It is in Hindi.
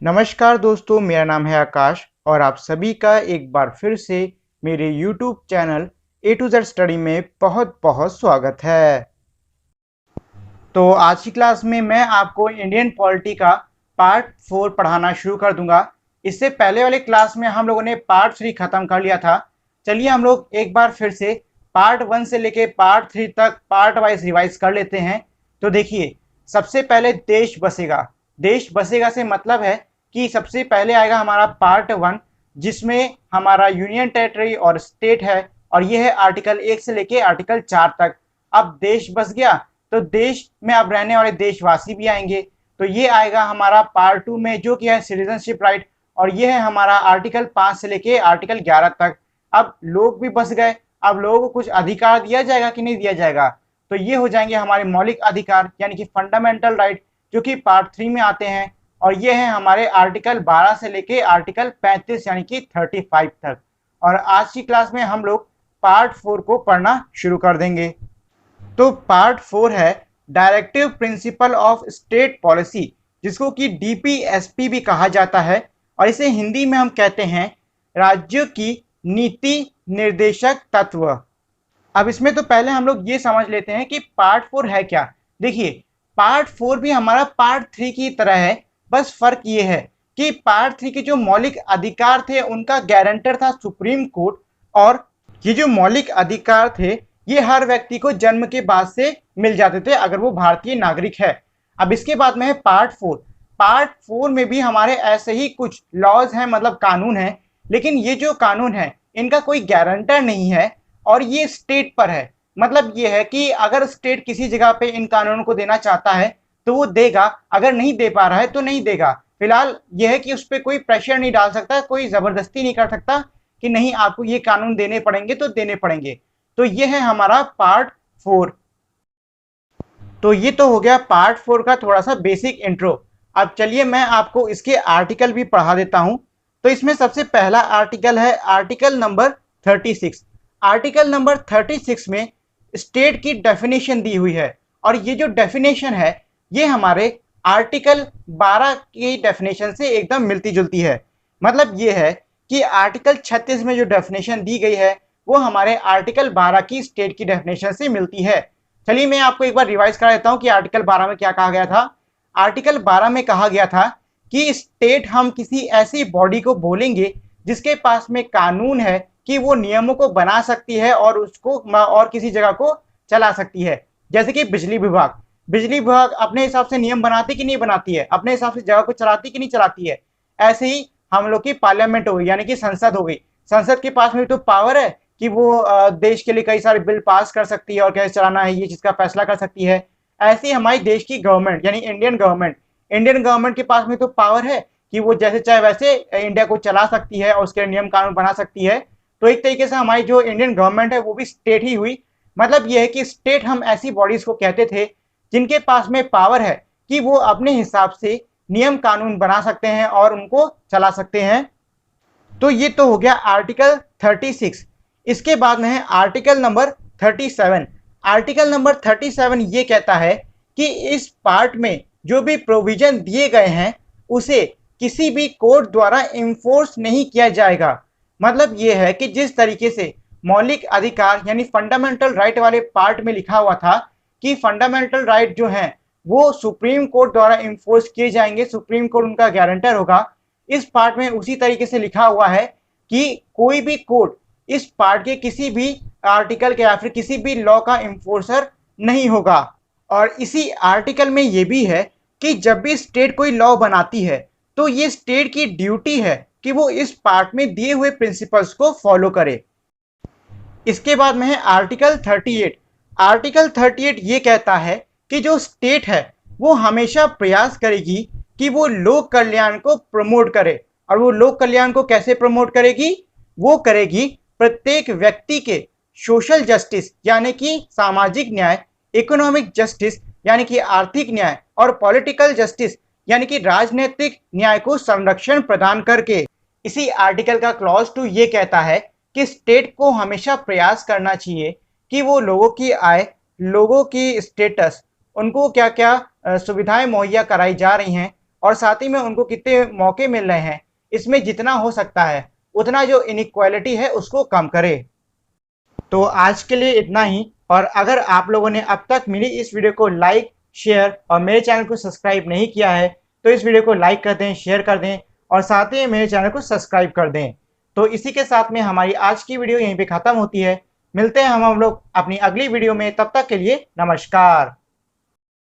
नमस्कार दोस्तों, मेरा नाम है आकाश और आप सभी का एक बार फिर से मेरे YouTube channel A to Z study में बहुत बहुत स्वागत है। तो आज की क्लास में मैं आपको इंडियन पॉलिटी का पार्ट 4 पढ़ाना शुरू कर दूंगा। इससे पहले वाले क्लास में हम लोगों ने पार्ट 3 खत्म कर लिया था। चलिए हम लोग एक बार फिर से पार्ट 1 से लेके पार्ट 3 तक पार्ट वाइज रिवाइज कर लेते हैं। तो देखिए, सबसे पहले देश बसेगा। देश बसेगा से मतलब है कि सबसे पहले आएगा हमारा पार्ट 1, जिसमें हमारा यूनियन टेरिटरी और स्टेट है, और ये है आर्टिकल 1 से लेके आर्टिकल 4 तक। अब देश बस गया तो देश में अब रहने वाले देशवासी भी आएंगे। तो ये आएगा हमारा पार्ट 2 में, जो कि है सिटीजनशिप राइट, और ये है हमारा आर्टिकल 5 से लेके आर्टिकल 11 तक। अब लोग भी बस गए, अब लोगों को कुछ अधिकार दिया जाएगा कि नहीं दिया जाएगा, तो ये हो जाएंगे हमारे मौलिक अधिकार यानी कि फंडामेंटल राइट, जो कि पार्ट 3 में आते हैं। और ये है हमारे आर्टिकल 12 से लेके आर्टिकल 35 यानी कि 35 तक। और आज की क्लास में हम लोग पार्ट 4 को पढ़ना शुरू कर देंगे। तो पार्ट 4 है directive principle of state policy, जिसको कि डीपीएसपी भी कहा जाता है, और इसे हिंदी में हम कहते हैं राज्यों की नीति निर्देशक तत्व। अब इसमें तो पहले हम लोग ये समझ लेते हैं कि पार्ट 4 है क्या। देखिए, पार्ट 4 भी हमारा पार्ट 3 की तरह है, बस फर्क ये है कि पार्ट 3 के जो मौलिक अधिकार थे उनका गारंटर था सुप्रीम कोर्ट, और ये जो मौलिक अधिकार थे ये हर व्यक्ति को जन्म के बाद से मिल जाते थे अगर वो भारतीय नागरिक है। अब इसके बाद में है पार्ट 4। पार्ट 4 में भी हमारे ऐसे ही कुछ लॉज हैं, मतलब कानून है, लेकिन ये जो कानून है इनका कोई गारंटर नहीं है, और ये स्टेट पर है। मतलब ये है कि अगर स्टेट किसी जगह पे इन कानूनों को देना चाहता है तो वो देगा, अगर नहीं दे पा रहा है तो नहीं देगा। फिलहाल यह है कि उस पर कोई प्रेशर नहीं डाल सकता, कोई जबरदस्ती नहीं कर सकता कि नहीं आपको ये कानून देने पड़ेंगे तो देने पड़ेंगे। तो ये है हमारा पार्ट 4। तो ये तो हो गया पार्ट 4 का थोड़ा सा बेसिक इंट्रो। अब चलिए मैं आपको इसके आर्टिकल भी पढ़ा देता हूं। तो इसमें सबसे पहला आर्टिकल है आर्टिकल नंबर 36। आर्टिकल नंबर 36 में स्टेट की डेफिनेशन दी हुई है, और ये जो डेफिनेशन है ये हमारे आर्टिकल 12 की डेफिनेशन से एकदम मिलती जुलती है। मतलब ये है कि आर्टिकल 36 में जो डेफिनेशन दी गई है वो हमारे आर्टिकल 12 की स्टेट की डेफिनेशन से मिलती है। चलिए मैं आपको एक बार रिवाइज करा देता हूं कि आर्टिकल 12 में क्या कहा गया था। आर्टिकल 12 में कहा गया था कि स्टेट हम किसी ऐसी बॉडी को बोलेंगे जिसके पास में कानून है कि वो नियमों को बना सकती है और उसको और किसी जगह को चला सकती है। जैसे कि बिजली विभाग, बिजली विभाग अपने हिसाब से नियम बनाती कि नहीं बनाती है, अपने हिसाब से जगह को चलाती कि नहीं चलाती है। ऐसे ही हम लोग की पार्लियामेंट हो गई यानी कि संसद हो गई। संसद के पास में तो पावर है कि वो देश के लिए कई सारे बिल पास कर सकती है और कैसे चलाना है ये चीज का फैसला कर सकती है। ऐसे ही हमारी देश की गवर्नमेंट यानी इंडियन गवर्नमेंट, इंडियन गवर्नमेंट के पास में तो पावर है कि वो जैसे चाहे वैसे इंडिया को चला सकती है और उसके नियम कानून बना सकती है। तो एक तरीके से हमारी जो इंडियन गवर्नमेंट है वो भी स्टेट ही हुई। मतलब ये है कि स्टेट हम ऐसी बॉडीज को कहते थे जिनके पास में पावर है कि वो अपने हिसाब से नियम कानून बना सकते हैं और उनको चला सकते हैं। तो ये तो हो गया आर्टिकल 36। इसके बाद में है आर्टिकल नंबर 37। आर्टिकल नंबर 37 ये कहता है कि इस पार्ट में जो भी प्रोविजन दिए गए हैं उसे किसी भी कोर्ट द्वारा इन्फोर्स नहीं किया जाएगा। मतलब ये है कि जिस तरीके से मौलिक अधिकार यानी फंडामेंटल राइट वाले पार्ट में लिखा हुआ था कि फंडामेंटल राइट जो हैं वो सुप्रीम कोर्ट द्वारा इन्फोर्स किए जाएंगे, सुप्रीम कोर्ट उनका गारंटर होगा। इस पार्ट में उसी तरीके से लिखा हुआ है कि कोई भी कोर्ट इस पार्ट के किसी भी आर्टिकल के या फिर किसी भी लॉ का इन्फोर्सर नहीं होगा। और इसी आर्टिकल में ये भी है कि जब भी स्टेट कोई लॉ बनाती है तो ये स्टेट की ड्यूटी है कि वो इस पार्ट में दिए हुए प्रिंसिपल्स को फॉलो करे। इसके बाद में है आर्टिकल 38। आर्टिकल 38 ये कहता है कि जो स्टेट है वो हमेशा प्रयास करेगी कि वो लोक कल्याण को प्रमोट करे। और वो लोक कल्याण को कैसे प्रमोट करेगी? वो करेगी प्रत्येक व्यक्ति के सोशल जस्टिस यानी कि सामाजिक न्याय, इकोनॉमिक जस्टिस यानी कि आर्थिक न्याय, और पॉलिटिकल जस्टिस यानी कि राजनीतिक न्याय को संरक्षण प्रदान करके। इसी आर्टिकल का क्लॉज 2 ये कहता है कि स्टेट को हमेशा प्रयास करना चाहिए कि वो लोगों की आय, लोगों की स्टेटस, उनको क्या क्या सुविधाएं मुहैया कराई जा रही हैं और साथ ही में उनको कितने मौके मिल रहे हैं, इसमें जितना हो सकता है उतना जो इनइक्वालिटी है उसको कम करे। तो आज के लिए इतना ही, और अगर आप लोगों ने अब तक मेरी इस वीडियो को लाइक, शेयर और मेरे चैनल को सब्सक्राइब नहीं किया है तो इस वीडियो को लाइक कर दें, शेयर कर दें और साथ ही मेरे चैनल को सब्सक्राइब कर दें। तो इसी के साथ में हमारी आज की वीडियो यहीं पे खत्म होती है। मिलते हैं हम लोग अपनी अगली वीडियो में, तब तक के लिए नमस्कार।